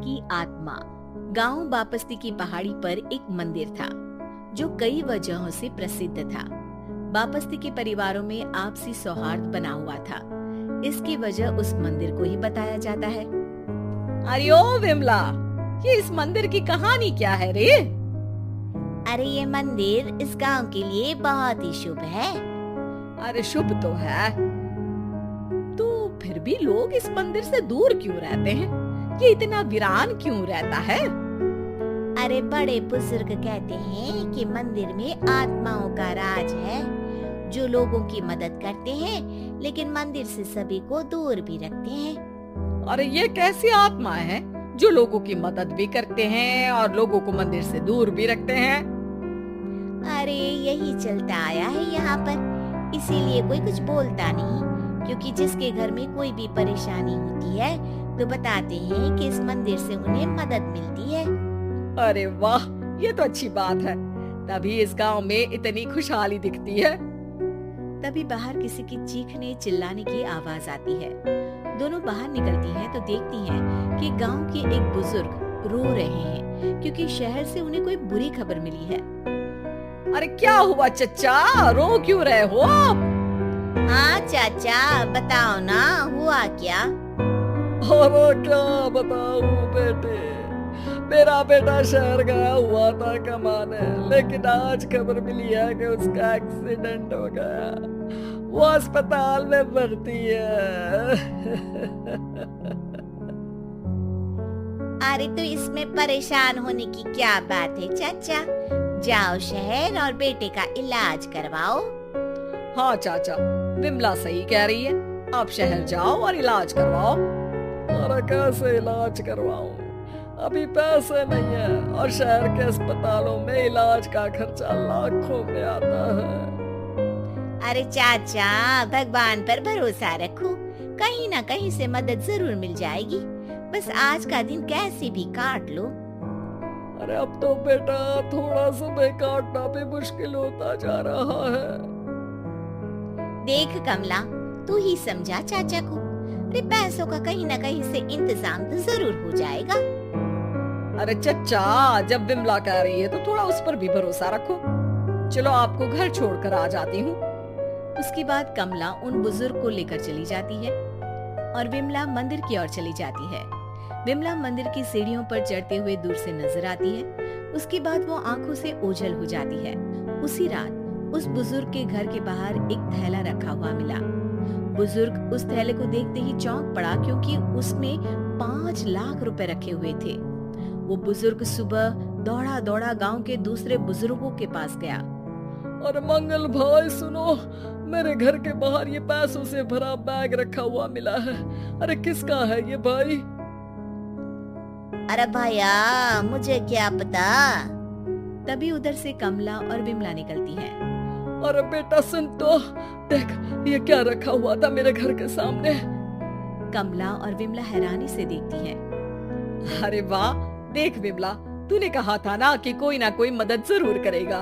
की आत्मा। गांव बापस्ती की पहाड़ी पर एक मंदिर था जो कई वजहों से प्रसिद्ध था। बापस्ती के परिवारों में आपसी सौहार्द बना हुआ था। इसकी वजह उस मंदिर को ही बताया जाता है। अरे ओ विमला, ये इस मंदिर की कहानी क्या है रे? अरे ये मंदिर इस गांव के लिए बहुत ही शुभ है। अरे शुभ तो है, तो फिर भी लोग इस मंदिर से दूर क्यों रहते हैं? ये इतना वीरान क्यों रहता है? अरे बड़े बुजुर्ग कहते हैं कि मंदिर में आत्माओं का राज है जो लोगों की मदद करते हैं, लेकिन मंदिर से सभी को दूर भी रखते हैं। अरे ये कैसी आत्मा है जो लोगों की मदद भी करते हैं और लोगों को मंदिर से दूर भी रखते हैं? अरे यही चलता आया है यहाँ पर, इसीलिए कोई कुछ बोलता नहीं, क्योंकि जिसके घर में कोई भी परेशानी होती है तो बताते हैं कि इस मंदिर से उन्हें मदद मिलती है। अरे वाह, ये तो अच्छी बात है। तभी इस गांव में इतनी खुशहाली दिखती है। तभी बाहर किसी की चीखने चिल्लाने की आवाज आती है। दोनों बाहर निकलती हैं तो देखती हैं कि गांव के एक बुजुर्ग रो रहे हैं क्योंकि शहर से उन्हें कोई बुरी खबर मिली है। अरे क्या हुआ चच्चा, रो क्यों रहे हो आप? हाँ चाचा, बताओ ना, हुआ क्या? अरे क्या बताऊं बेटे, मेरा बेटा शहर गया हुआ था कमाने, लेकिन आज खबर मिली है कि उसका एक्सीडेंट हो गया। वो अस्पताल में भर्ती है। अरे तो इसमें परेशान होने की क्या बात है चाचा, जाओ शहर और बेटे का इलाज करवाओ। हाँ चाचा, विमला सही कह रही है, आप शहर जाओ और इलाज करवाओ। अरे कैसे इलाज करवाऊं, अभी पैसे नहीं है और शहर के अस्पतालों में इलाज का खर्चा लाखों में आता है। अरे चाचा, भगवान पर भरोसा रखो, कहीं ना कहीं से मदद जरूर मिल जाएगी। बस आज का दिन कैसे भी काट लो। अरे अब तो बेटा थोड़ा समय काटना भी मुश्किल होता जा रहा है। देख कमला, तू ही समझा चाचा को। अरे पैसों का कहीं ना कहीं से इंतजाम तो जरूर हो जाएगा। अरे चच्चा, जब विमला कह रही है तो थोड़ा उस पर भी भरोसा रखो। चलो आपको घर छोड़कर आ जाती हूँ। उसके बाद कमला उन बुजुर्ग को लेकर चली जाती है और विमला मंदिर की ओर चली जाती है। विमला मंदिर की सीढ़ियों पर चढ़ते हुए दूर से नजर आती है। उसके बाद वो आंखों से ओझल हो जाती है। उसी रात उस बुजुर्ग के घर के बाहर एक थैला रखा हुआ मिला। बुजुर्ग उस थैले को देखते ही चौंक पड़ा, क्योंकि उसमें 5 लाख रुपए रखे हुए थे। वो बुजुर्ग सुबह दौड़ा दौड़ा गांव के दूसरे बुजुर्गों के पास गया। अरे मंगल भाई सुनो, मेरे घर के बाहर ये पैसों से भरा बैग रखा हुआ मिला है। अरे किसका है ये भाई? अरे भैया, मुझे क्या पता। तभी उधर से कमला और विमला निकलती हैं। अरे बेटा सुन तो, देख ये क्या रखा हुआ था मेरे घर के सामने। कमला और विमला हैरानी से देखती हैं। अरे वाह, देख विमला, तूने कहा था ना कि कोई ना कोई मदद जरूर करेगा।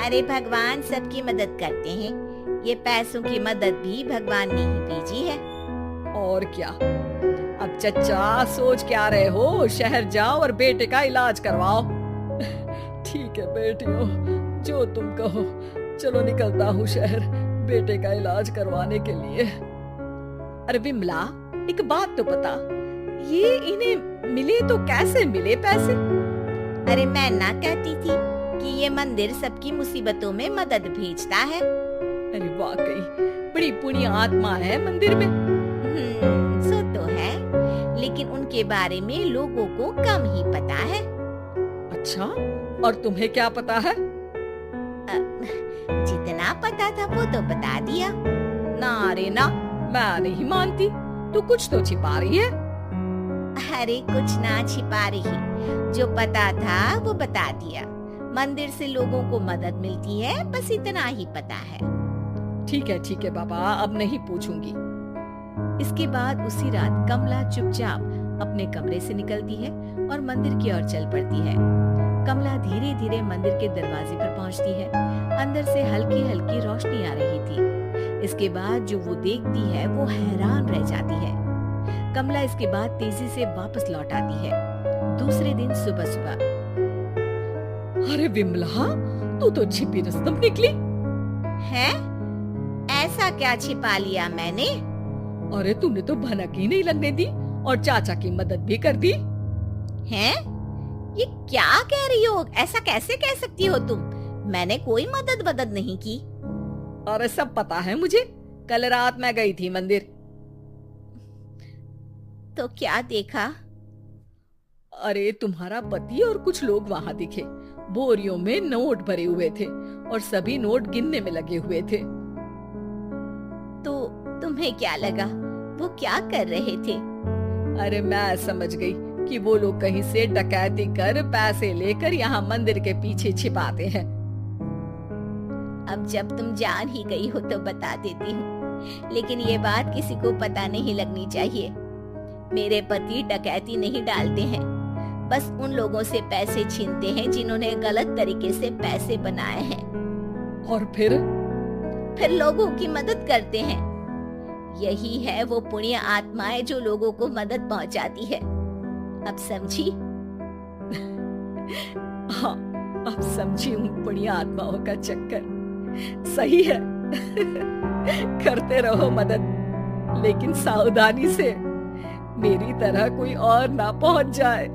अरे भगवान सबकी मदद करते हैं, ये पैसों की मदद भी भगवान ने ही भेजी है। और क्या। अब चच्चा सोच क्या रहे हो, शहर जाओ और बेटे का इलाज करवाओ। ठीक है बेटियों, जो तुम कहो। चलो निकलता हूँ शहर बेटे का इलाज करवाने के लिए। अरे विमला, एक बात तो बता, ये इन्हें मिले तो कैसे मिले पैसे? अरे मैं ना कहती थी कि ये मंदिर सबकी मुसीबतों में मदद भेजता है। अरे वाकई बड़ी पुण्य आत्मा है मंदिर में। सो तो है, लेकिन उनके बारे में लोगों को कम ही पता है। अच्छा, और तुम्हें क्या पता है? जितना पता था वो तो बता दिया। ना रे ना, मैं नहीं मानती, तू कुछ तो छिपा रही है। अरे कुछ ना छिपा रही, जो पता था वो बता दिया। मंदिर से लोगों को मदद मिलती है, बस इतना ही पता है। ठीक है बाबा, अब नहीं पूछूंगी। इसके बाद उसी रात कमला चुपचाप अपने कमरे से निकलती है और मंदिर की ओर चल पड़ती है। कमला धीरे धीरे मंदिर के दरवाजे पर पहुंचती है। अंदर से हल्की हल्की रोशनी आ रही थी। इसके बाद जो वो देखती है वो हैरान रह जाती है। कमला इसके बाद तेजी से वापस लौट आती है। दूसरे दिन सुबह सुबह, अरे विमला, तू तो छिपी रुस्तम निकली। है? ऐसा क्या छिपा लिया मैंने? अरे तूने तो भनक ही नहीं लगने दी और चाचा की मदद भी कर दी। हैं? ये क्या कह रही हो? ऐसा कैसे कह सकती हो तुम? मैंने कोई मदद नहीं की। अरे सब पता है मुझे, कल रात मैं गई थी मंदिर। तो क्या देखा? अरे तुम्हारा पति और कुछ लोग वहां दिखे। बोरियों में नोट भरे हुए थे और सभी नोट गिनने में लगे हुए थे। तो तुम्हें क्या लगा? वो क्या कर रहे थे? अरे मैं समझ गई कि वो लोग कहीं से डकैती कर पैसे लेकर यहाँ मंदिर के पीछे छिपाते हैं। अब जब तुम जान ही गई हो तो बता देती हूँ, लेकिन ये बात किसी को पता नहीं लगनी चाहिए। मेरे पति डकैती नहीं डालते हैं, बस उन लोगों से पैसे छीनते हैं जिन्होंने गलत तरीके से पैसे बनाए हैं। और फिर लोगों की मदद करते हैं। यही है वो पुण्य आत्माएं जो लोगों को मदद पहुंचाती है। अब समझी? हाँ, अब समझी उन पुण्य आत्माओं का चक्कर। सही है। करते रहो मदद, लेकिन सावधानी से, मेरी तरह कोई और ना पहुंच जाए।